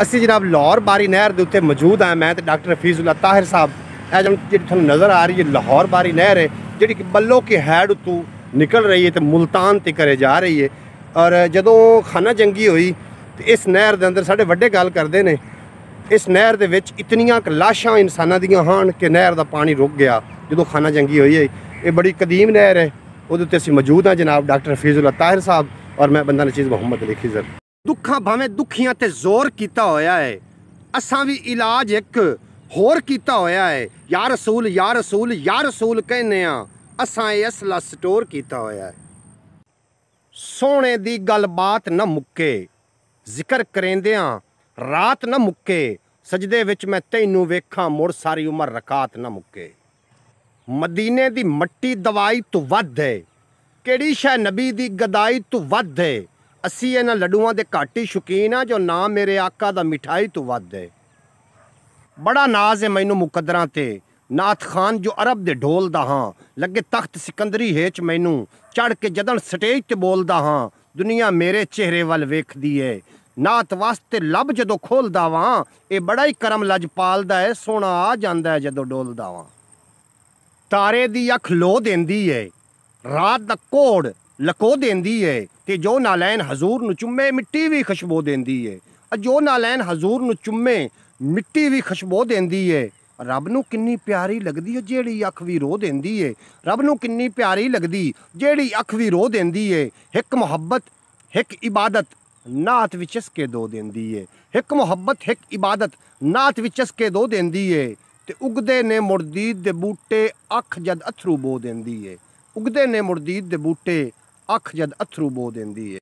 ਅਸੀਂ जनाब लाहौर बारी नहर के उत्ते मौजूद हैं। मैं तो डॉक्टर हफीजुल्ला ताहिर साहब। जी थोड़ा नज़र आ रही है लाहौर बारी नहर है जी बल्लो की हैड उतों निकल रही है तो मुल्तान तक जा रही है। और जदों खाना जंगी हुई तो इस नहर के अंदर साढ़े वड्डे गल करते हैं इस नहर के विच इतनियां लाशां इंसानां दियां हन कि नहर का पानी रुक गया जो खाना जंगी हुई है। ये बड़ी कदीम नहर है। वो असीं मौजूद हैं जनाब डॉक्टर हफीजुल्ला ताहिर साहब और मैं बंदा नचीज़ मोहम्मद अली खिज़र। दुखा भावें दुखियां ते जोर किया होया है, असां भी इलाज एक होर किया होया है। या रसूल या रसूल या रसूल कहने असां ये असला स्टोर किया होया है। सोने दी गल बात न मुक्के, जिक्र करेंदियां रात न मुक्के। सजदे विच मैं तैनू वेखां मुड़ सारी उम्र रकात न मुक्के। मदीने दी मट्टी दवाई तू वध है, केड़ी शै नबी दी गदाई तू वध है। असी इन्हां लड्डुआं दे घट ही शौकीन आ जो ना मेरे आका दा मिठाई तू वध है। बड़ा नाज है मैनू मुकद्दरां ते, नाथ खान जो अरब दे ढोल दा हां। लगे तख्त सिकंदरी हेच मैनू चढ़ के जदन स्टेज ते बोलदा हां। दुनिया मेरे चेहरे वल वेखदी है, नात वास्ते लब जदों खोलदा वां। ये बड़ा ही करम लजपालदा है, सोना आ जांदा है जदों डोलदा वां। तारे दी अख लो देंदी है, रात दा कोड़ लको देंदी है। ते जो नालैन हजूर नू चुम्मे मिट्टी भी खुशबू देंदी है। जो नालैन हजूर नू चुम्मे मिट्टी भी खुशबू देंदी है। रब नू किन्नी प्यारी लगदी है जेड़ी अख भी रो देंदी है। रब नू किन्नी प्यारी लगदी जेड़ी अख भी रो देंदी है। हिक मुहब्बत हिक इबादत नात विच चस्के दो देंदी है। हिक मुहब्बत हिक इबादत नात विच चस्के दो देंदी है। ते उगदे ने मुर्दीद दे बूटे अख जद अथरू बो देंदी है। उगदे ने मुर्दीद दे बूटे अख जद अथरू बो देंदी है।